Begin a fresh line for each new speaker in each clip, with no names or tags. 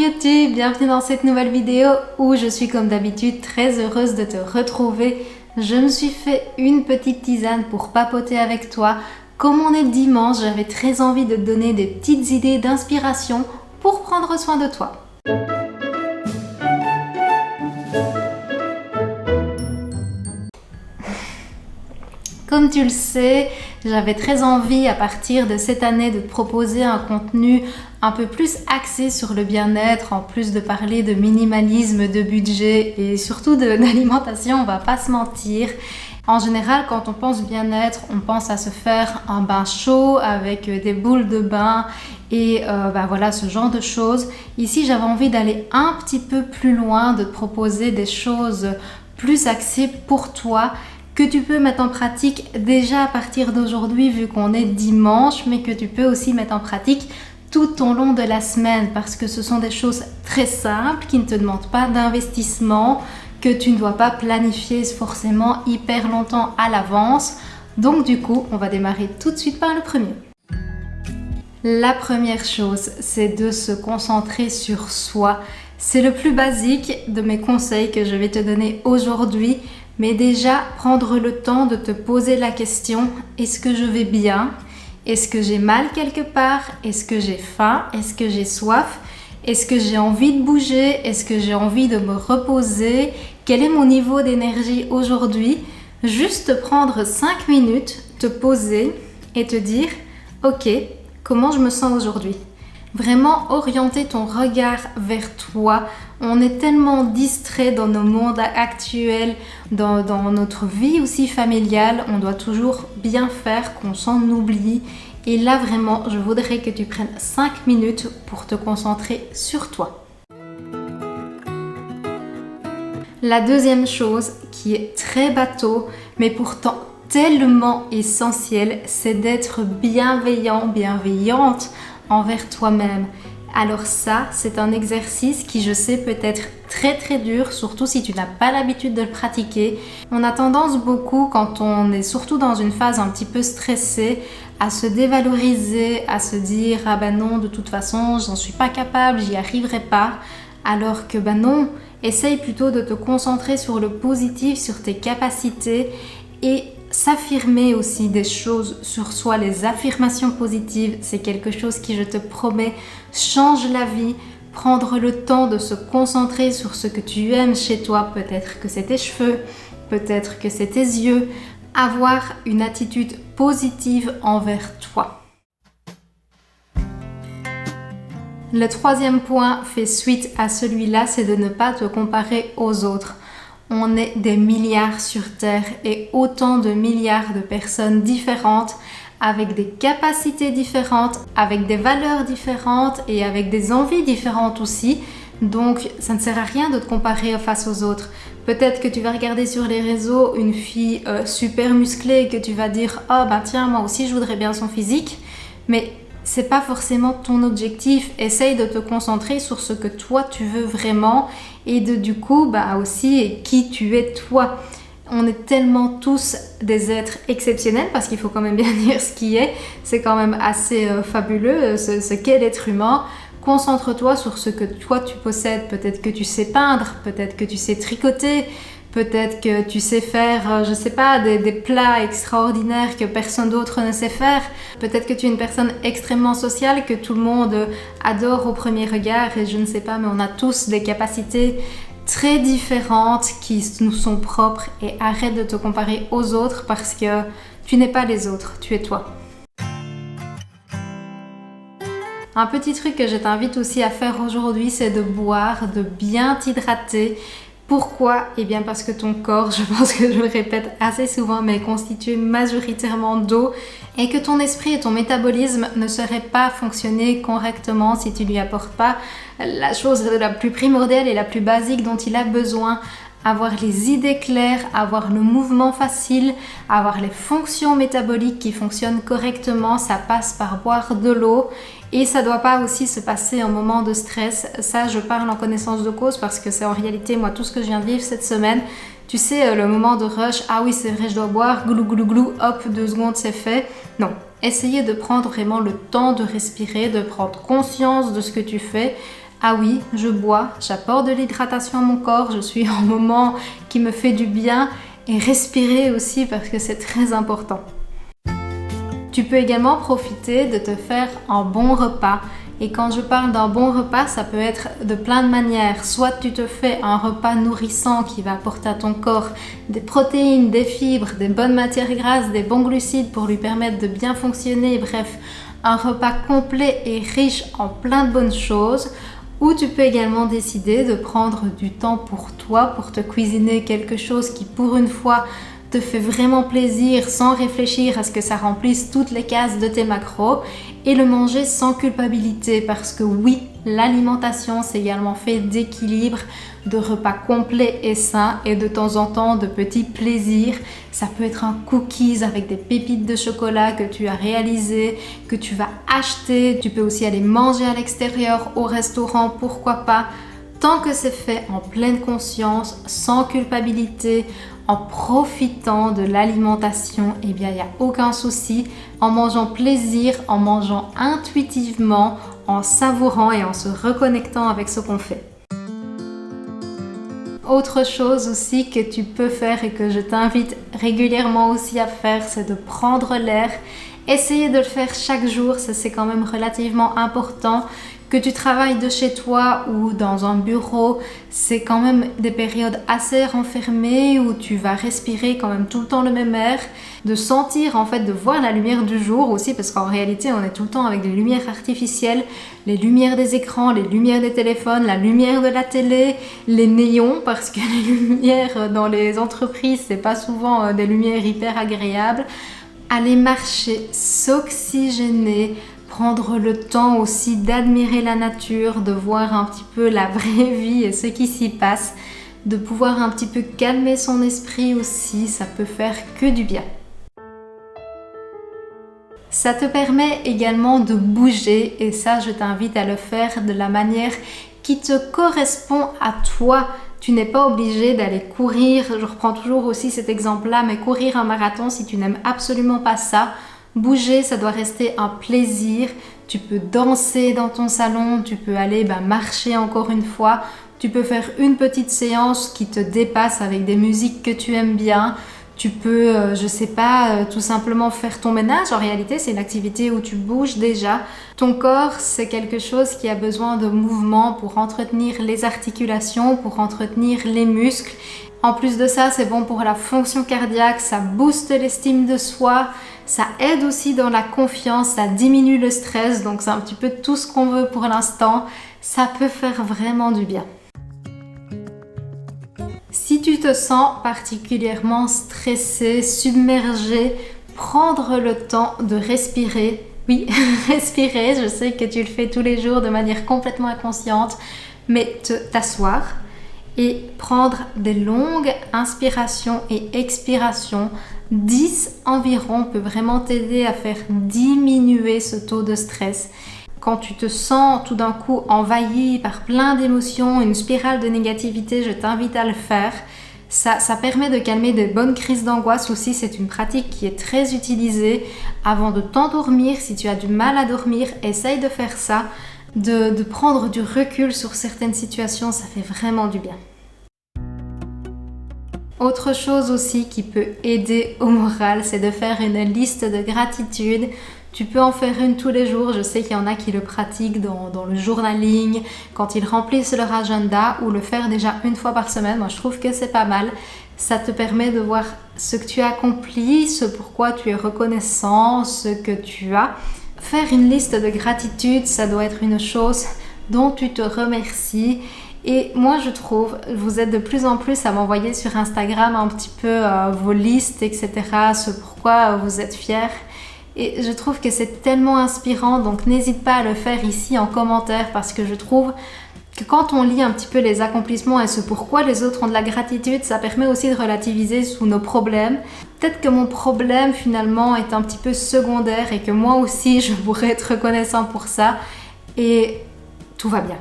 YouTube, bienvenue dans cette nouvelle vidéo où je suis comme d'habitude très heureuse de te retrouver. Je me suis fait une petite tisane pour papoter avec toi. Comme on est dimanche, j'avais très envie de te donner des petites idées d'inspiration pour prendre soin de toi. Comme tu le sais, j'avais très envie à partir de cette année de te proposer un contenu un peu plus axé sur le bien-être, en plus de parler de minimalisme, de budget et surtout d'alimentation, on va pas se mentir. En général, quand on pense bien-être, on pense à se faire un bain chaud avec des boules de bain et voilà, ce genre de choses. Ici, j'avais envie d'aller un petit peu plus loin, de te proposer des choses plus axées pour toi, que tu peux mettre en pratique déjà à partir d'aujourd'hui vu qu'on est dimanche, mais que tu peux aussi mettre en pratique tout au long de la semaine parce que ce sont des choses très simples qui ne te demandent pas d'investissement, que tu ne dois pas planifier forcément hyper longtemps à l'avance. Donc du coup, on va démarrer tout de suite par le premier. La première chose, c'est de se concentrer sur soi. C'est le plus basique de mes conseils que je vais te donner aujourd'hui. Mais déjà, prendre le temps de te poser la question, est-ce que je vais bien? Est-ce que j'ai mal quelque part? Est-ce que j'ai faim? Est-ce que j'ai soif? Est-ce que j'ai envie de bouger? Est-ce que j'ai envie de me reposer? Quel est mon niveau d'énergie aujourd'hui? Juste prendre 5 minutes, te poser et te dire, ok, comment je me sens aujourd'hui? Vraiment orienter ton regard vers toi. On est tellement distrait dans nos mondes actuels, dans notre vie aussi familiale. On doit toujours bien faire, qu'on s'en oublie. Et là vraiment, je voudrais que tu prennes 5 minutes pour te concentrer sur toi. La deuxième chose qui est très bateau, mais pourtant tellement essentielle, c'est d'être bienveillant, bienveillante envers toi-même. Alors ça, c'est un exercice qui je sais peut être très dur, surtout si tu n'as pas l'habitude de le pratiquer. On a tendance beaucoup, quand on est surtout dans une phase un petit peu stressée, à se dévaloriser, à se dire « Ah ben non, de toute façon, j'en suis pas capable, j'y arriverai pas ». Alors que ben non, essaye plutôt de te concentrer sur le positif, sur tes capacités et s'affirmer aussi des choses sur soi. Les affirmations positives, c'est quelque chose qui, je te promets, change la vie. Prendre le temps de se concentrer sur ce que tu aimes chez toi, peut-être que c'est tes cheveux, peut-être que c'est tes yeux. Avoir une attitude positive envers toi. Le troisième point fait suite à celui-là, c'est de ne pas te comparer aux autres. On est des milliards sur Terre et autant de milliards de personnes différentes avec des capacités différentes, avec des valeurs différentes et avec des envies différentes aussi. Donc ça ne sert à rien de te comparer face aux autres. Peut-être que tu vas regarder sur les réseaux une fille super musclée et que tu vas dire « Oh ben tiens, moi aussi je voudrais bien son physique ». Mais c'est pas forcément ton objectif. Essaye de te concentrer sur ce que toi tu veux vraiment et de du coup aussi qui tu es toi. On est tellement tous des êtres exceptionnels parce qu'il faut quand même bien dire ce qui est. C'est quand même assez fabuleux ce qu'est l'être humain. Concentre-toi sur ce que toi tu possèdes. Peut-être que tu sais peindre, peut-être que tu sais tricoter, peut-être que tu sais faire, je sais pas, des plats extraordinaires que personne d'autre ne sait faire. Peut-être que tu es une personne extrêmement sociale que tout le monde adore au premier regard et je ne sais pas, mais on a tous des capacités très différentes qui nous sont propres et arrête de te comparer aux autres parce que tu n'es pas les autres, tu es toi. Un petit truc que je t'invite aussi à faire aujourd'hui, c'est de boire, de bien t'hydrater. Pourquoi? Eh bien parce que ton corps, je pense que je le répète assez souvent, mais est constitué majoritairement d'eau et que ton esprit et ton métabolisme ne seraient pas fonctionner correctement si tu lui apportes pas la chose la plus primordiale et la plus basique dont il a besoin. Avoir les idées claires, avoir le mouvement facile, avoir les fonctions métaboliques qui fonctionnent correctement, ça passe par boire de l'eau. Et ça ne doit pas aussi se passer en moment de stress. Ça, je parle en connaissance de cause parce que c'est en réalité, moi, tout ce que je viens de vivre cette semaine. Tu sais, le moment de rush, ah oui, c'est vrai, je dois boire, glou, glou, glou, hop, 2 secondes, c'est fait. Non, essayez de prendre vraiment le temps de respirer, de prendre conscience de ce que tu fais Ah oui, je bois, j'apporte de l'hydratation à mon corps, je suis en moment qui me fait du bien et respirer aussi parce que c'est très important. Tu peux également profiter de te faire un bon repas. Et quand je parle d'un bon repas, ça peut être de plein de manières. Soit tu te fais un repas nourrissant qui va apporter à ton corps des protéines, des fibres, des bonnes matières grasses, des bons glucides pour lui permettre de bien fonctionner. Bref, un repas complet et riche en plein de bonnes choses. Ou tu peux également décider de prendre du temps pour toi, pour te cuisiner quelque chose qui pour une fois te fait vraiment plaisir sans réfléchir à ce que ça remplisse toutes les cases de tes macros et le manger sans culpabilité parce que oui, l'alimentation c'est également fait d'équilibre, de repas complets et sains et de temps en temps de petits plaisirs. Ça peut être un cookies avec des pépites de chocolat que tu as réalisé, que tu vas acheter. Tu peux aussi aller manger à l'extérieur, au restaurant, pourquoi pas. Tant que c'est fait en pleine conscience, sans culpabilité, en profitant de l'alimentation, eh bien il n'y a aucun souci. En mangeant plaisir, en mangeant intuitivement, en savourant et en se reconnectant avec ce qu'on fait. Autre chose aussi que tu peux faire et que je t'invite régulièrement aussi à faire, c'est de prendre l'air. Essayez de le faire chaque jour, ça c'est quand même relativement important. Que tu travailles de chez toi ou dans un bureau, c'est quand même des périodes assez renfermées où tu vas respirer quand même tout le temps le même air, de sentir en fait, de voir la lumière du jour aussi parce qu'en réalité on est tout le temps avec des lumières artificielles, les lumières des écrans, les lumières des téléphones, la lumière de la télé, les néons parce que les lumières dans les entreprises c'est pas souvent des lumières hyper agréables. Aller marcher, s'oxygéner, prendre le temps aussi d'admirer la nature, de voir un petit peu la vraie vie et ce qui s'y passe, de pouvoir un petit peu calmer son esprit aussi, ça peut faire que du bien. Ça te permet également de bouger et ça je t'invite à le faire de la manière qui te correspond à toi. Tu n'es pas obligé d'aller courir, je reprends toujours aussi cet exemple-là, mais courir un marathon si tu n'aimes absolument pas ça. Bouger, ça doit rester un plaisir. Tu peux danser dans ton salon, tu peux aller marcher encore une fois. Tu peux faire une petite séance qui te dépasse avec des musiques que tu aimes bien. Tu peux, tout simplement faire ton ménage. En réalité, c'est une activité où tu bouges déjà. Ton corps, c'est quelque chose qui a besoin de mouvement pour entretenir les articulations, pour entretenir les muscles. En plus de ça, c'est bon pour la fonction cardiaque, ça booste l'estime de soi, ça aide aussi dans la confiance, ça diminue le stress, donc c'est un petit peu tout ce qu'on veut pour l'instant. Ça peut faire vraiment du bien. Si tu te sens particulièrement stressé, submergé, prendre le temps de respirer. Oui, respirer, je sais que tu le fais tous les jours de manière complètement inconsciente, mais t'asseoir et prendre des longues inspirations et expirations. 10 environ peut vraiment t'aider à faire diminuer ce taux de stress. Quand tu te sens tout d'un coup envahi par plein d'émotions, une spirale de négativité, je t'invite à le faire. Ça permet de calmer des bonnes crises d'angoisse aussi. C'est une pratique qui est très utilisée. Avant de t'endormir, si tu as du mal à dormir, essaye de faire ça. De prendre du recul sur certaines situations, ça fait vraiment du bien. Autre chose aussi qui peut aider au moral, c'est de faire une liste de gratitude. Tu peux en faire une tous les jours. Je sais qu'il y en a qui le pratiquent dans le journaling, quand ils remplissent leur agenda ou le faire déjà une fois par semaine. Moi, je trouve que c'est pas mal. Ça te permet de voir ce que tu as accompli, ce pourquoi tu es reconnaissant, ce que tu as. Faire une liste de gratitude, ça doit être une chose dont tu te remercies. Et moi je trouve, vous êtes de plus en plus à m'envoyer sur Instagram un petit peu vos listes, etc. Ce pourquoi vous êtes fiers. Et je trouve que c'est tellement inspirant, donc n'hésite pas à le faire ici en commentaire parce que je trouve que quand on lit un petit peu les accomplissements et ce pourquoi les autres ont de la gratitude, ça permet aussi de relativiser sous nos problèmes. Peut-être que mon problème finalement est un petit peu secondaire et que moi aussi je pourrais être reconnaissant pour ça et tout va bien.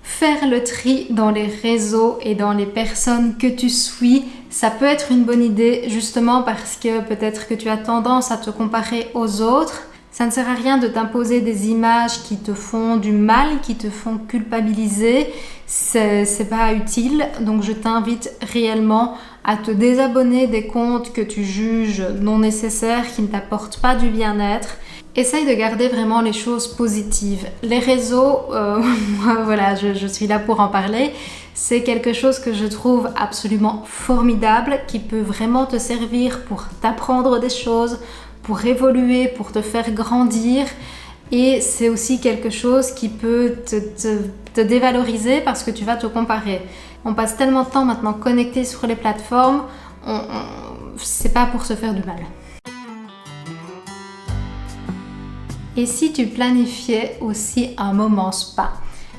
Faire le tri dans les réseaux et dans les personnes que tu suis, ça peut être une bonne idée justement parce que peut-être que tu as tendance à te comparer aux autres. Ça ne sert à rien de t'imposer des images qui te font du mal, qui te font culpabiliser. C'est pas utile. Donc je t'invite réellement à te désabonner des comptes que tu juges non nécessaires, qui ne t'apportent pas du bien-être. Essaye de garder vraiment les choses positives. Les réseaux, voilà, je suis là pour en parler. C'est quelque chose que je trouve absolument formidable, qui peut vraiment te servir pour t'apprendre des choses, pour évoluer, pour te faire grandir. Et c'est aussi quelque chose qui peut te dévaloriser parce que tu vas te comparer. On passe tellement de temps maintenant connecté sur les plateformes, c'est pas pour se faire du mal. Et si tu planifiais aussi un moment spa?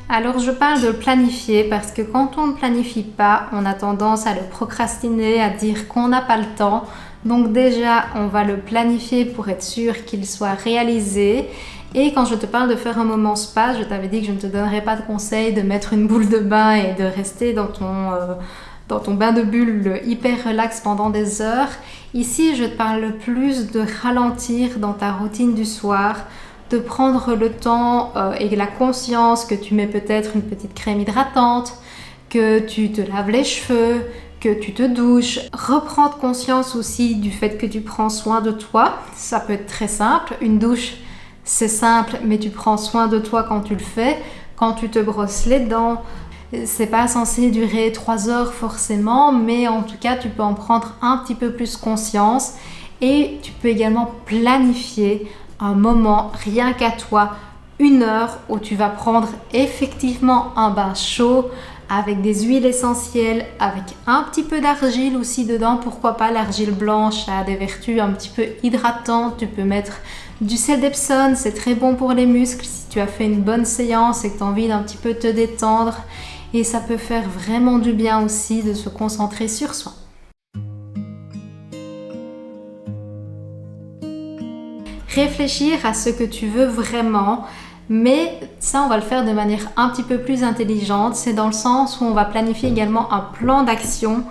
Alors je parle de le planifier parce que quand on ne planifie pas, on a tendance à le procrastiner, à dire qu'on n'a pas le temps. Donc déjà, on va le planifier pour être sûr qu'il soit réalisé. Et quand je te parle de faire un moment spa, je t'avais dit que je ne te donnerais pas de conseil de mettre une boule de bain et de rester dans ton bain de bulle hyper relax pendant des heures. Ici, je te parle plus de ralentir dans ta routine du soir, de prendre le temps et la conscience que tu mets peut-être une petite crème hydratante, que tu te laves les cheveux, que tu te douches. Reprendre conscience aussi du fait que tu prends soin de toi. Ça peut être très simple. Une douche, c'est simple, mais tu prends soin de toi quand tu le fais. Quand tu te brosses les dents, c'est pas censé durer 3 heures forcément, mais en tout cas, tu peux en prendre un petit peu plus conscience. Et tu peux également planifier un moment rien qu'à toi, 1 heure où tu vas prendre effectivement un bain chaud avec des huiles essentielles, avec un petit peu d'argile aussi dedans. Pourquoi pas, l'argile blanche, ça a des vertus un petit peu hydratantes. Tu peux mettre du sel d'Epsom, c'est très bon pour les muscles si tu as fait une bonne séance et que tu as envie d'un petit peu te détendre. Et ça peut faire vraiment du bien aussi de se concentrer sur soi. Réfléchir à ce que tu veux vraiment, mais ça on va le faire de manière un petit peu plus intelligente. C'est dans le sens où on va planifier également un plan d'action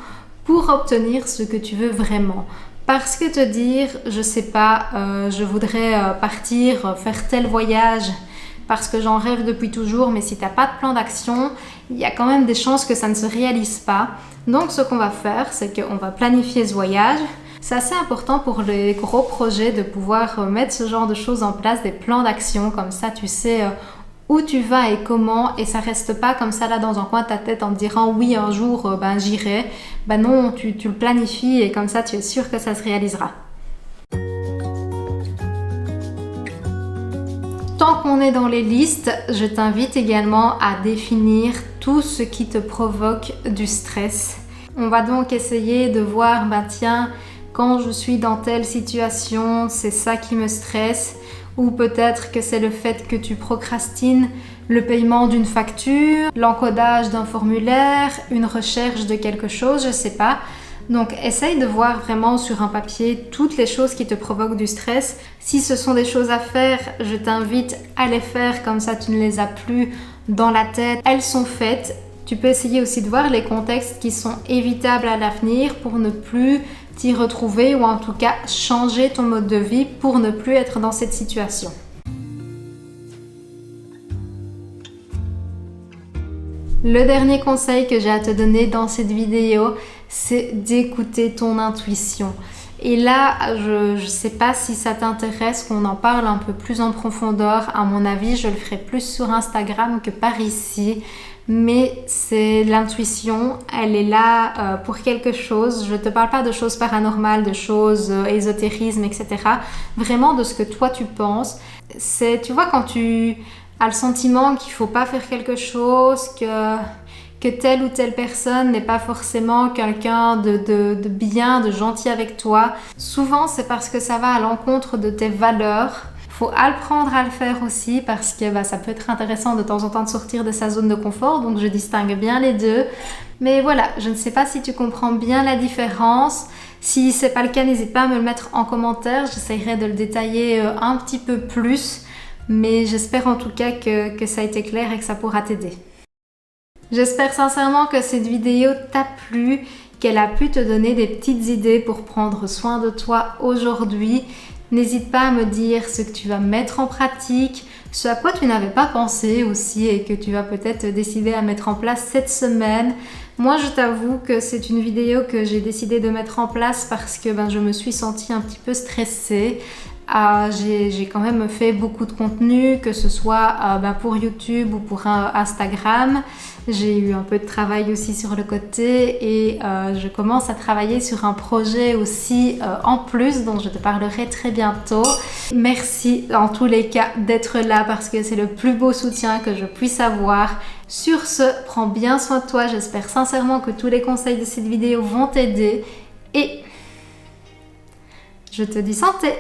pour obtenir ce que tu veux vraiment. Parce que te dire, je sais pas, je voudrais partir, faire tel voyage parce que j'en rêve depuis toujours, mais si tu n'as pas de plan d'action, il y a quand même des chances que ça ne se réalise pas. Donc ce qu'on va faire, c'est qu'on va planifier ce voyage. C'est assez important pour les gros projets de pouvoir mettre ce genre de choses en place, des plans d'action, comme ça tu sais où tu vas et comment, et ça reste pas comme ça là dans un coin de ta tête en te disant oui un jour j'irai. Non, tu le planifies et comme ça tu es sûr que ça se réalisera. Tant qu'on est dans les listes, je t'invite également à définir tout ce qui te provoque du stress. On va donc essayer de voir, tiens, quand je suis dans telle situation, c'est ça qui me stresse. Ou peut-être que c'est le fait que tu procrastines le paiement d'une facture, l'encodage d'un formulaire, une recherche de quelque chose, je sais pas. Donc essaye de voir vraiment sur un papier toutes les choses qui te provoquent du stress. Si ce sont des choses à faire, je t'invite à les faire, comme ça tu ne les as plus dans la tête. Elles sont faites. Tu peux essayer aussi de voir les contextes qui sont évitables à l'avenir pour ne plus t'y retrouver ou en tout cas changer ton mode de vie pour ne plus être dans cette situation. Le dernier conseil que j'ai à te donner dans cette vidéo, c'est d'écouter ton intuition. Et là, je ne sais pas si ça t'intéresse qu'on en parle un peu plus en profondeur. À mon avis, je le ferai plus sur Instagram que par ici. Mais c'est l'intuition, elle est là pour quelque chose. Je ne te parle pas de choses paranormales, de choses ésotérisme, etc. Vraiment de ce que toi tu penses. C'est, tu vois, quand tu as le sentiment qu'il ne faut pas faire quelque chose, que telle ou telle personne n'est pas forcément quelqu'un de bien, de gentil avec toi. Souvent, c'est parce que ça va à l'encontre de tes valeurs. Faut apprendre à le faire aussi parce que ça peut être intéressant de temps en temps de sortir de sa zone de confort, donc je distingue bien les deux. Mais voilà, je ne sais pas si tu comprends bien la différence. Si c'est pas le cas, n'hésite pas à me le mettre en commentaire, j'essaierai de le détailler un petit peu plus, mais j'espère en tout cas que ça a été clair et que ça pourra t'aider. J'espère sincèrement que cette vidéo t'a plu, qu'elle a pu te donner des petites idées pour prendre soin de toi aujourd'hui. N'hésite pas à me dire ce que tu vas mettre en pratique, ce à quoi tu n'avais pas pensé aussi et que tu vas peut-être décider à mettre en place cette semaine. Moi, je t'avoue que c'est une vidéo que j'ai décidé de mettre en place parce que je me suis sentie un petit peu stressée. J'ai quand même fait beaucoup de contenu, que ce soit pour YouTube ou pour Instagram. J'ai eu un peu de travail aussi sur le côté et je commence à travailler sur un projet aussi en plus dont je te parlerai très bientôt. Merci en tous les cas d'être là parce que c'est le plus beau soutien que je puisse avoir. Sur ce, prends bien soin de toi. J'espère sincèrement que tous les conseils de cette vidéo vont t'aider et je te dis santé!